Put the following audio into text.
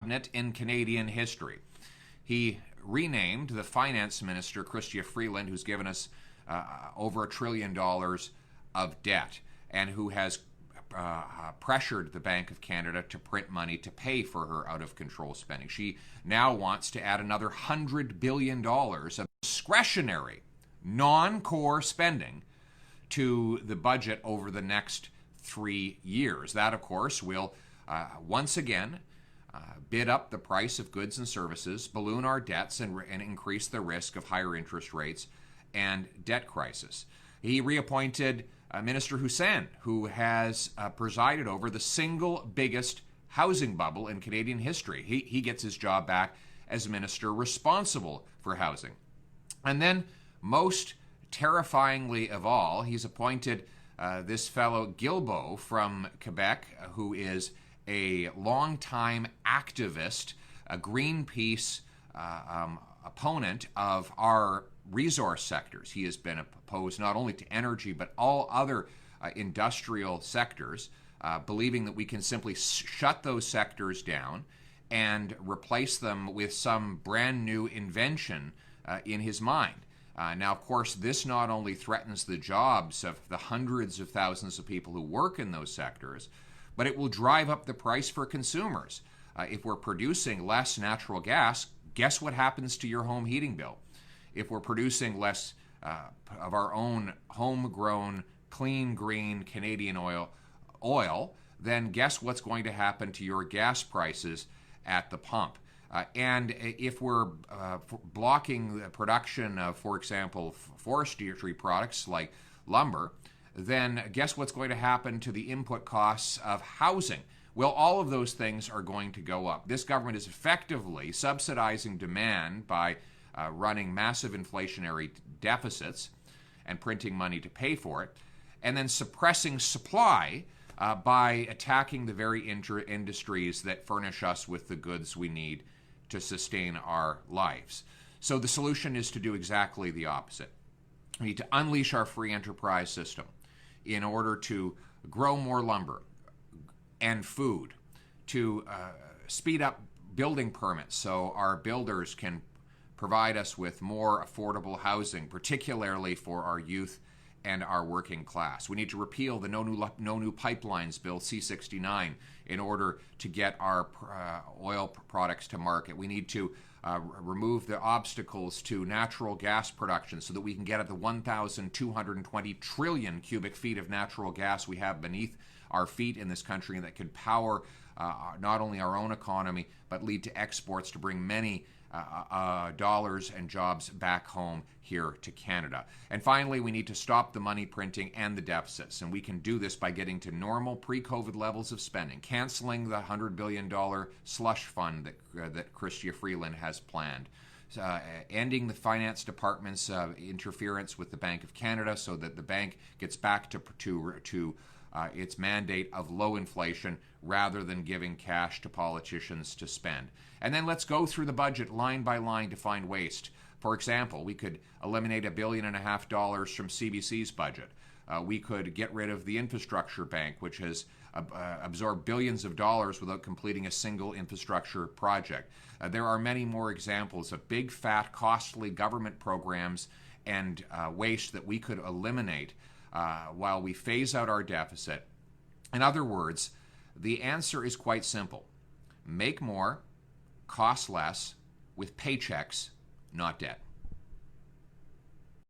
cabinet in Canadian history. He renamed the finance minister, Chrystia Freeland, who's given us over $1 trillion of debt and who has pressured the Bank of Canada to print money to pay for her out-of-control spending. She now wants to add another $100 billion of discretionary, non-core spending to the budget over the next 3 years. That, of course, will once again bid up the price of goods and services, balloon our debts, and increase the risk of higher interest rates and debt crisis. He reappointed Minister Hussain, who has presided over the single biggest housing bubble in Canadian history. He gets his job back as minister responsible for housing. And then, most terrifyingly of all, he's appointed this fellow Guilbeault from Quebec, who is a longtime activist, a Greenpeace opponent of our resource sectors. He has been opposed not only to energy, but all other industrial sectors, believing that we can simply shut those sectors down and replace them with some brand new invention in his mind. Now, of course, this not only threatens the jobs of the hundreds of thousands of people who work in those sectors, but it will drive up the price for consumers. If we're producing less natural gas, guess what happens to your home heating bill? If we're producing less of our own homegrown, clean, green Canadian oil, then guess what's going to happen to your gas prices at the pump? And if we're blocking the production of, for example, forestry products like lumber, then guess what's going to happen to the input costs of housing? Well, all of those things are going to go up. This government is effectively subsidizing demand by running massive inflationary deficits and printing money to pay for it, and then suppressing supply by attacking the very industries that furnish us with the goods we need to sustain our lives. So the solution is to do exactly the opposite. We need to unleash our free enterprise system in order to grow more lumber and food, to speed up building permits so our builders can provide us with more affordable housing, particularly for our youth and our working class. We need to repeal the No New Pipelines Bill, C-69, in order to get our oil products to market. We need to remove the obstacles to natural gas production so that we can get at the 1,220 trillion cubic feet of natural gas we have beneath our feet in this country, and that could power not only our own economy, but lead to exports to bring many dollars and jobs back home here to Canada. And finally, we need to stop the money printing and the deficits. And we can do this by getting to normal pre-COVID levels of spending, canceling the $100 billion slush fund that Chrystia Freeland has planned, ending the finance department's interference with the Bank of Canada so that the bank gets back to its mandate of low inflation rather than giving cash to politicians to spend. And then let's go through the budget line by line to find waste. For example, we could eliminate $1.5 billion from CBC's budget. We could get rid of the infrastructure bank, which has absorbed billions of dollars without completing a single infrastructure project. There are many more examples of big, fat, costly government programs and waste that we could eliminate while we phase out our deficit. In other words, the answer is quite simple. Make more, cost less, with paychecks, not debt.